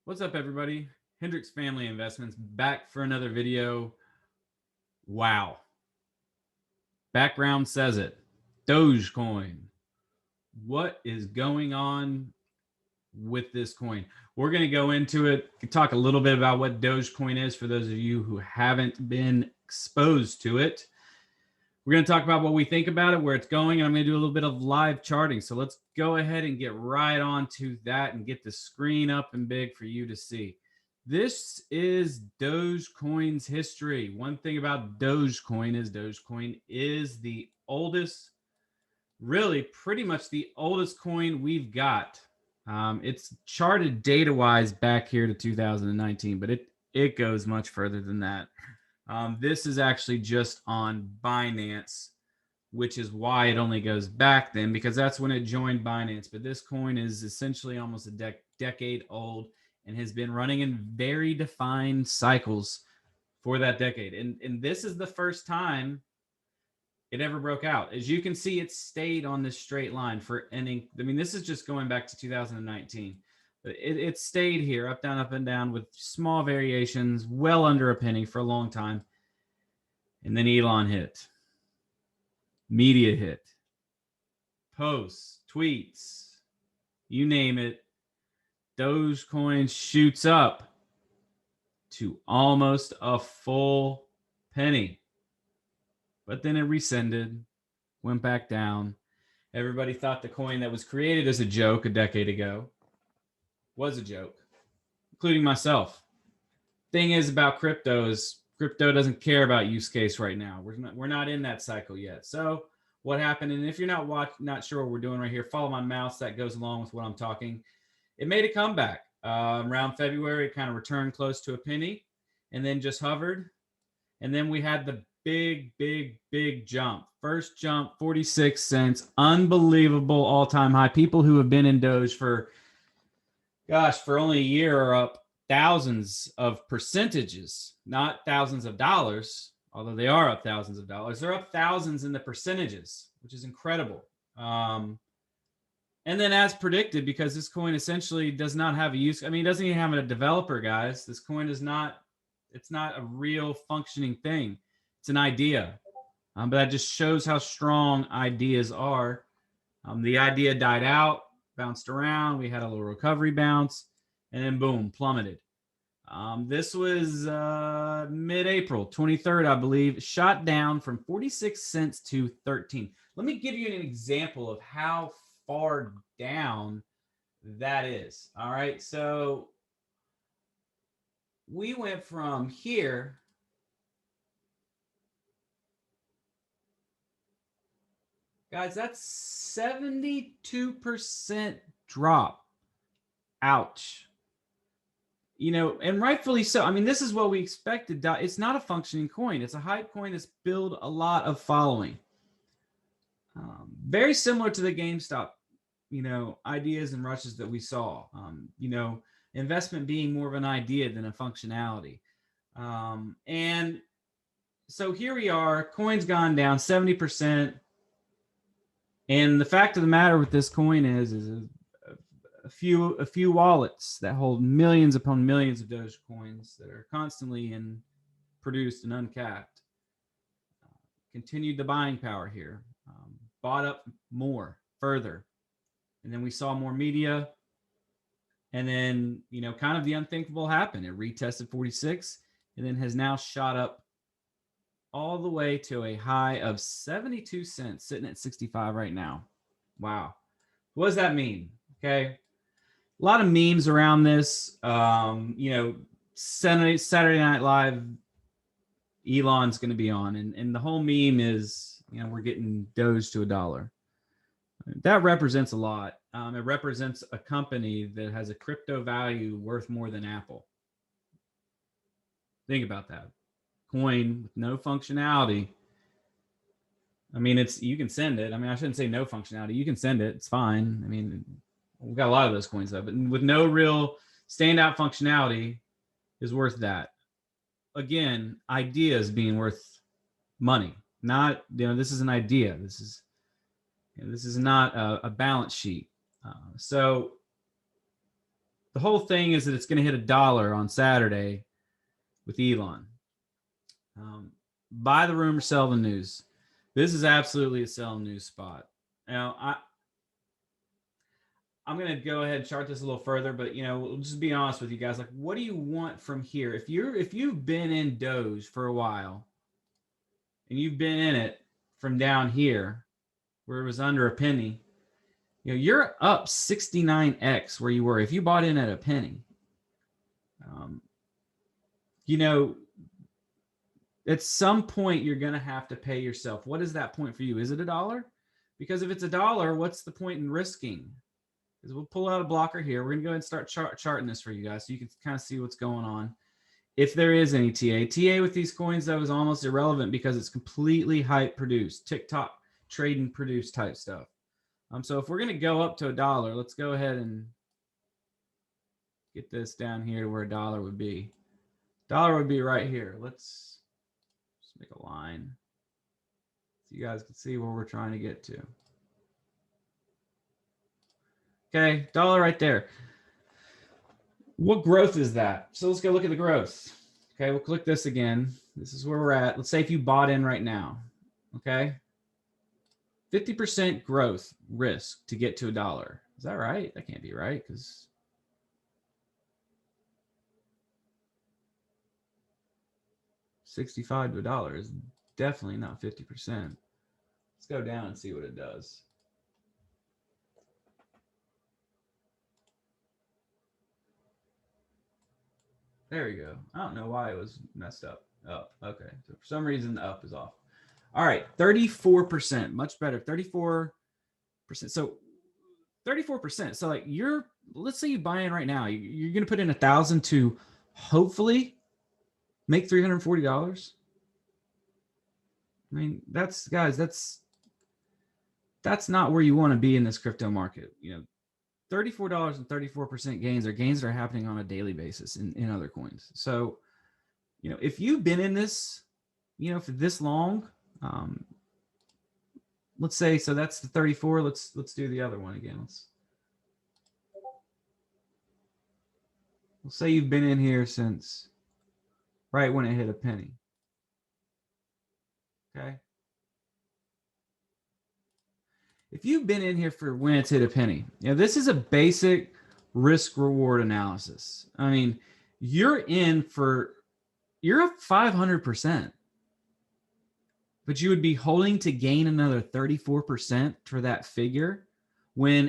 What's up, everybody? Hendricks Family Investments back for another video. Wow. Background says it. Dogecoin. What is going on with this coin? We're going to go into it, talk a little bit about what Dogecoin is for those of you who haven't been exposed to it. We're going to talk about what we think about it, where it's going, and I'm going to do a little bit of live charting. So let's go ahead and get right on to that and get the screen up and big for you to see. This is Dogecoin's history. One thing about Dogecoin is the oldest, really pretty much the oldest coin we've got. It's charted data-wise back here to 2019, but it goes much further than that. This is actually just on Binance, which is why it only goes back then, because that's when it joined Binance. But this coin is essentially almost a decade old and has been running in very defined cycles for that decade. And this is the first time it ever broke out. As you can see, it stayed on this straight line for ending. I mean, this is just going back to 2019. It stayed here, up, and down with small variations, well under a penny for a long time. And then Elon hit. Media hit. Posts, tweets, you name it. Dogecoin shoots up to almost a full penny. But then it rescinded, went back down. Everybody thought the coin that was created as a joke a decade ago was a joke, including myself. Thing is about crypto is crypto doesn't care about use case right now. We're not in that cycle yet. So what happened? And if you're not sure what we're doing right here, follow my mouse. That goes along with what I'm talking. It made a comeback around February. It kind of returned close to a penny, and then just hovered. And then we had the big jump. First jump, 46 cents. Unbelievable all-time high. People who have been in Doge for only a year are up thousands of percentages, not thousands of dollars, although they are up thousands of dollars. They're up thousands in the percentages, which is incredible. And then as predicted, because this coin essentially does not have a use. I mean, it doesn't even have a developer, guys. This coin is not, it's not a real functioning thing. It's an idea. But that just shows how strong ideas are. The idea died out, bounced around. We had a little recovery bounce, and then boom, plummeted. This was mid-April, 23rd, I believe. Shot down from 46 cents to 13. Let me give you an example of how far down that is. All right, so we went from here guys, that's 72% drop. Ouch. You know, and rightfully so. I mean, this is what we expected. It's not a functioning coin. It's a hype coin that's built a lot of following. Very similar to the GameStop, ideas and rushes that we saw. Investment being more of an idea than a functionality. And so here we are. Coin's gone down 70%. And the fact of the matter with this coin is a few wallets that hold millions upon millions of Doge coins that are constantly produced and uncapped continued the buying power here, bought up more further, and then we saw more media, and then kind of the unthinkable happened. It retested 46, and then has now shot up all the way to a high of 72 cents, sitting at 65 right now. Wow. What does that mean? Okay. A lot of memes around this. Saturday Night Live, Elon's going to be on. And the whole meme is, we're getting Doge to $1. That represents a lot. It represents a company that has a crypto value worth more than Apple. Think about that. Coin with no functionality. I mean, you can send it. I mean, I shouldn't say no functionality. You can send it. It's fine. I mean, we've got a lot of those coins though, but with no real standout functionality is worth that. Again, ideas being worth money. Not, this is an idea. This is not a balance sheet. So the whole thing is that it's going to hit $1 on Saturday with Elon. Buy the rumor, sell the news. This is absolutely a sell news spot. Now, I'm going to go ahead and chart this a little further, but we'll just be honest with you guys. Like, what do you want from here? If you've been in Doge for a while and you've been in it from down here where it was under a penny, you're up 69x where you were if you bought in at a penny. At some point you're going to have to pay yourself. What is that point for you? Is it $1? Because if it's $1, what's the point in risking? Because we'll pull out a blocker here. We're going to go ahead and start charting this for you guys so you can kind of see what's going on. If there is any TA with these coins, though, is almost irrelevant because it's completely hype produced, TikTok trading produced type stuff. So if we're going to go up to $1, let's go ahead and get this down here to where $1 would be. $1 would be right here. Let's just make a line so you guys can see where we're trying to get to. Okay, $1 right there. What growth is that? So let's go look at the growth. Okay, we'll click this again. This is where we're at. Let's say if you bought in right now, okay? 50% growth risk to get to $1. Is that right? That can't be right because 65 to $1 is definitely not 50%. Let's go down and see what it does. There we go. I don't know why it was messed up. Oh, okay. So for some reason, the up is off. All right, 34%, much better. 34%. So 34%. So like let's say you buy in right now. You're going to put in 1,000 to hopefully make $340. I mean, that's not where you want to be in this crypto market. $34 and 34% gains are gains that are happening on a daily basis in other coins. So, if you've been in this, for this long, let's say, so that's the 34. Let's do the other one again. Let's say you've been in here since right when it hit a penny. Okay. If you've been in here for when it's hit a penny, this is a basic risk reward analysis. I mean, you're up 500%, but you would be holding to gain another 34% for that figure when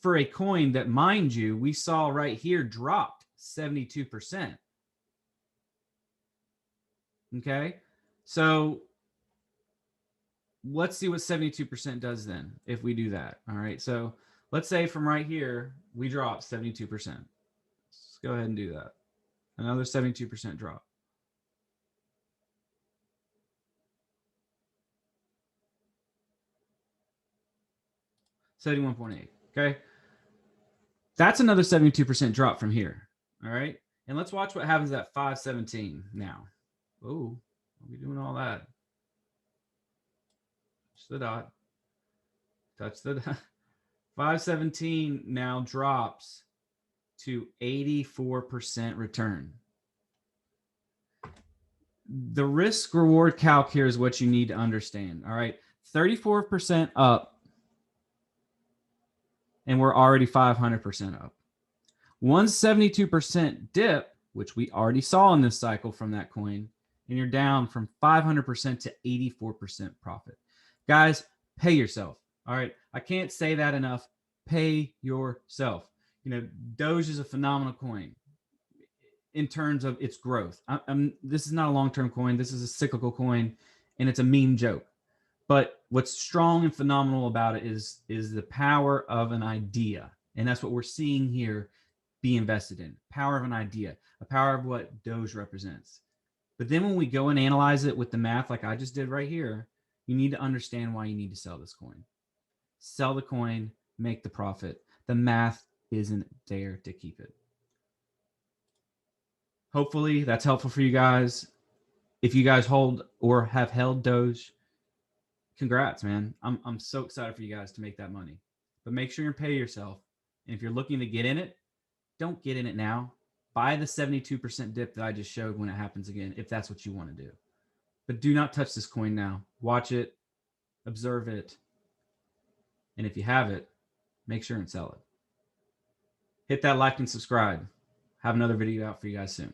for a coin that, mind you, we saw right here dropped 72%. Okay. So let's see what 72% does then if we do that. All right. So let's say from right here, we drop 72%. Let's go ahead and do that. Another 72% drop. $71.8. Okay. That's another 72% drop from here. All right. And let's watch what happens at 517 now. Oh, I'll be doing all that. Touch the dot. Touch the dot. 517 now drops to 84% return. The risk reward calc here is what you need to understand. All right. 34% up. And we're already 500% up. 172% dip, which we already saw in this cycle from that coin, and you're down from 500% to 84% profit. Guys, pay yourself. All right. I can't say that enough. Pay yourself. Doge is a phenomenal coin in terms of its growth. This is not a long-term coin. This is a cyclical coin, and it's a meme joke. But what's strong and phenomenal about it is the power of an idea. And that's what we're seeing here be invested in. Power of an idea, a power of what Doge represents. But then when we go and analyze it with the math, like I just did right here, you need to understand why you need to sell this coin. Sell the coin, make the profit. The math isn't there to keep it. Hopefully that's helpful for you guys. If you guys hold or have held Doge, congrats, man. I'm so excited for you guys to make that money. But make sure you pay yourself. And if you're looking to get in it, don't get in it now. Buy the 72% dip that I just showed when it happens again, if that's what you want to do. But do not touch this coin now. Watch it, observe it, and if you have it, make sure and sell it. Hit that like and subscribe. Have another video out for you guys soon.